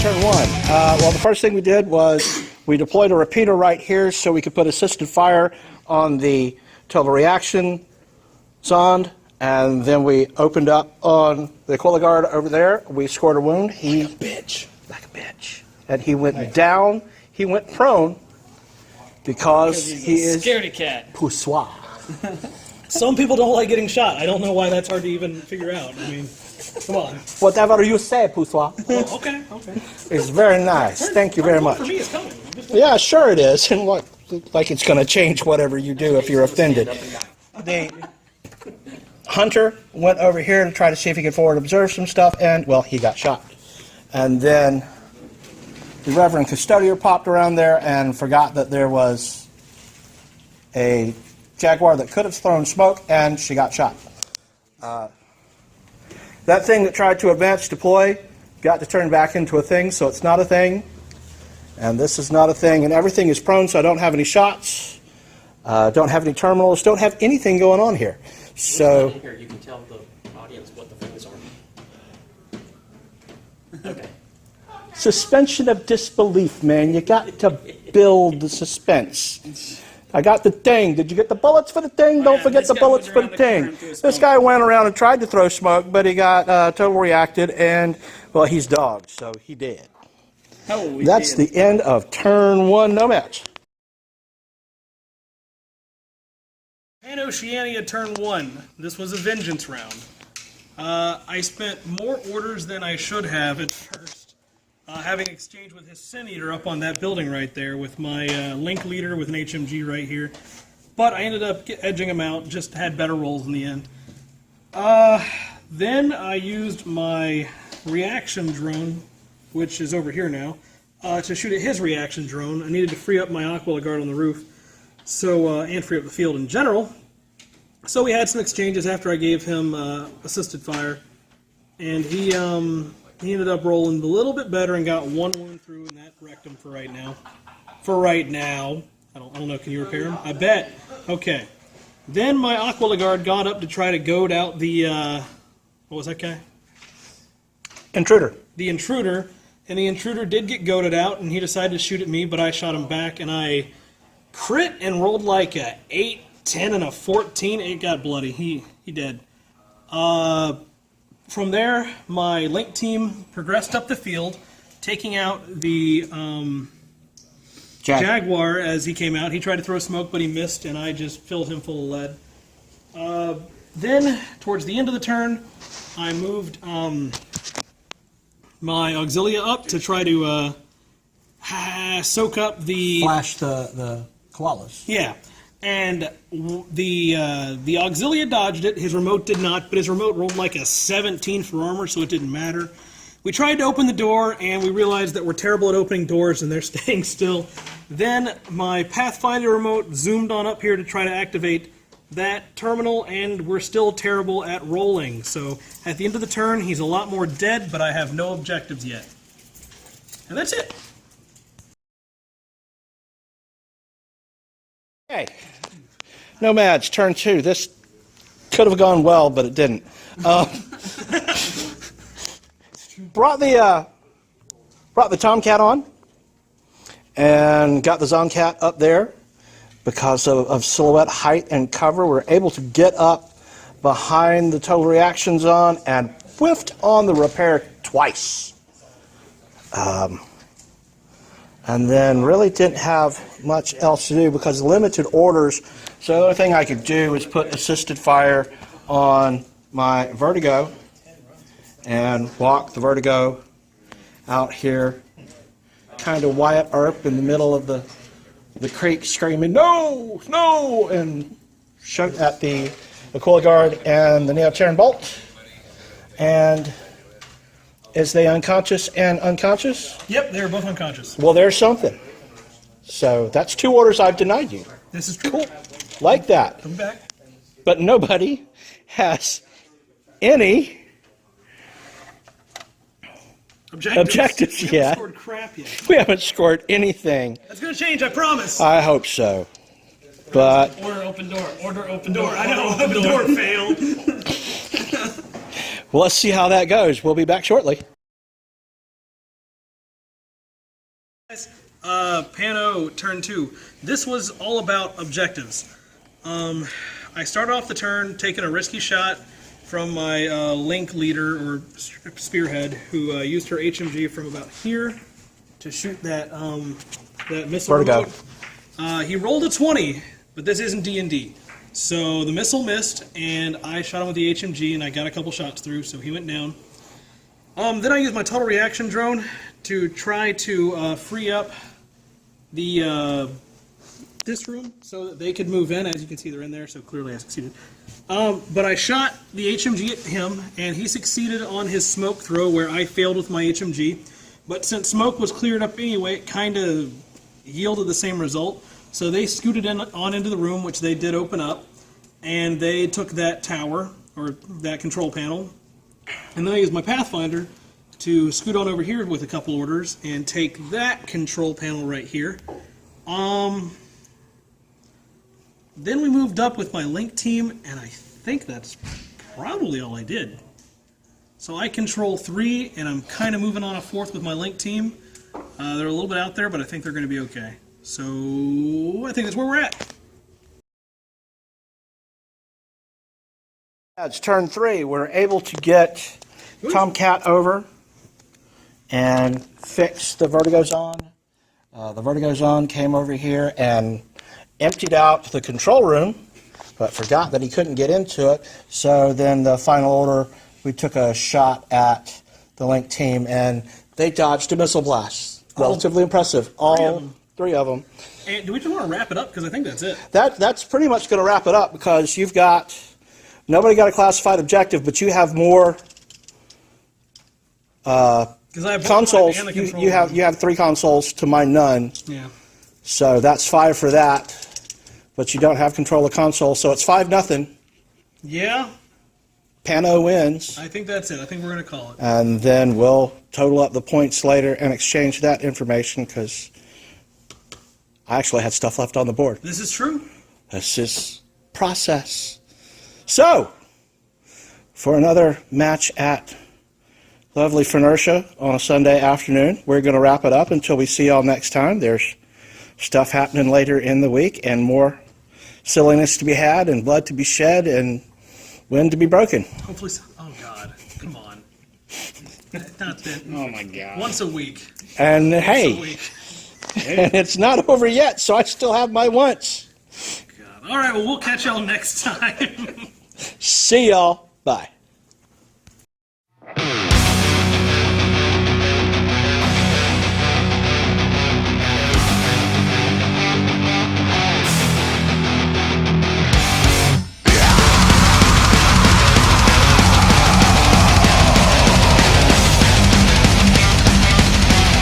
turn one. Well, the first thing we did was we deployed a repeater right here so we could put assisted fire on the total reaction zond, and then we opened up on the Aquila guard over there. We scored a wound. He like a bitch, and he went down. He went prone because he is scaredy cat. Poussoir. Some people don't like getting shot. I don't know why that's hard to even figure out. I mean, come on. Whatever you say, Poussoir. Oh, okay. It's very nice. Thank you very much. For me, it's coming. Yeah, sure it is. And what, like it's going to change whatever you do if you're offended. The hunter went over here to try to see if he could forward observe some stuff, and, well, he got shot. And then the Reverend Custodier popped around there and forgot that there was a Jaguar that could have thrown smoke, and she got shot. That thing that tried to advance deploy got to turn back into a thing, so it's not a thing. And this is not a thing, and everything is prone, so I don't have any shots, don't have any terminals, don't have anything going on here. So Here, you can tell the audience what the things are. Okay. suspension of disbelief, man. You got to build the suspense. I got the thing. Did you get the bullets for the thing? Don't forget the bullets for the thing. This guy went around and tried to throw smoke, but he got total reacted, and, well, he's dogged, so he did. That's the end of turn one Nomads. PanO turn one. This was a vengeance round. I spent more orders than I should have at first. Having exchanged with his Sin Eater up on that building right there with my Link Leader with an HMG right here. But I ended up edging him out, just had better rolls in the end. Then I used my reaction drone, which is over here now, to shoot at his reaction drone. I needed to free up my Aquila guard on the roof, so and free up the field in general. So we had some exchanges after I gave him assisted fire, and he ended up rolling a little bit better and got one wound through, and that wrecked him for right now. For right now. I don't know, can you repair him? I bet. Okay. Then my Aquila guard got up to try to goad out the, what was that guy? Intruder. The intruder, and the intruder did get goaded out, and he decided to shoot at me, but I shot him back, and I crit and rolled like a 8, 10, and a 14. It got bloody. He dead. From there, my Link team progressed up the field, taking out the Jaguar as he came out. He tried to throw smoke, but he missed, and I just filled him full of lead. Then, towards the end of the turn, I moved my Auxilia up to try to soak up the... Flash the koalas. Yeah. And the Auxilia dodged it. His remote did not, but his remote rolled like a 17 for armor, so it didn't matter. We tried to open the door, and we realized that we're terrible at opening doors, and they're staying still. Then my Pathfinder remote zoomed on up here to try to activate that terminal, and we're still terrible at rolling. So at the end of the turn, he's a lot more dead, but I have no objectives yet. And that's it. Okay. Nomads, turn two. This could have gone well, but it didn't. Brought the Tomcat on and got the Zoncat up there because of silhouette height and cover. We're able to get up behind the total reaction zone and whiffed on the repair twice. And then really didn't have much else to do because limited orders. So the only thing I could do was put assisted fire on my Vertigo and walk the Vertigo out here, kind of Wyatt Earp in the middle of the creek screaming, "No! No!" and shoot at the Aquila Guard and the Neoteran Bolt. And is they unconscious and unconscious? Yep, they were both unconscious. Well, there's something. So that's 2 orders I've denied you. This is true. Cool. Like that. Come back. But nobody has any objectives we yet. haven't scored crap yet. We haven't scored anything. That's going to change, I promise. I hope so. But Order open door. Order open door. I know, open door failed. well, let's see how that goes. We'll be back shortly. PanO turn 2. This was all about objectives. I started off the turn taking a risky shot from my Link leader, or spearhead, who used her HMG from about here to shoot that that missile. Vertigo. He rolled a 20, but this isn't D&D. So the missile missed, and I shot him with the HMG, and I got a couple shots through, so he went down. Then I used my total reaction drone to try to free up the this room so that they could move in. As you can see, they're in there, so clearly I succeeded. But I shot the HMG at him, and he succeeded on his smoke throw where I failed with my HMG. But since smoke was cleared up anyway, it kind of yielded the same result. So they scooted on into the room, which they did open up, and they took that tower, or that control panel. And then I used my Pathfinder to scoot on over here with a couple orders and take that control panel right here. Then we moved up with my Link team, and I think that's probably all I did. So I control 3, and I'm kind of moving on a 4th with my Link team. They're a little bit out there, but I think they're going to be okay. So I think that's where we're at. It's turn 3. We're able to get Tomcat over and fix the Vertigo Zone. The Vertigo Zone came over here and emptied out the control room, but forgot that he couldn't get into it. So then the final order, we took a shot at the Link team, and they dodged a missile blast. Relatively impressive. All 3 of them. And do we just want to wrap it up? Because I think that's it. That's pretty much going to wrap it up, because you've got, nobody got a classified objective, but you have more I have consoles. and the You have 3 consoles to my none. Yeah. So that's 5 for that. But you don't have control of console, so it's 5-0. Yeah. PanO wins. I think that's it. I think we're going to call it. And then we'll total up the points later and exchange that information, because I actually had stuff left on the board. This is true. This is process. So, for another match at lovely Fenertia on a Sunday afternoon, we're going to wrap it up until we see y'all next time. There's stuff happening later in the week, and more silliness to be had, and blood to be shed, and wind to be broken. Hopefully, oh God, come on. Not that. Oh my God. Once a week. And Once a hey, week. and it's not over yet, so I still have my once. God. All right, well, we'll catch y'all next time. See y'all. Bye.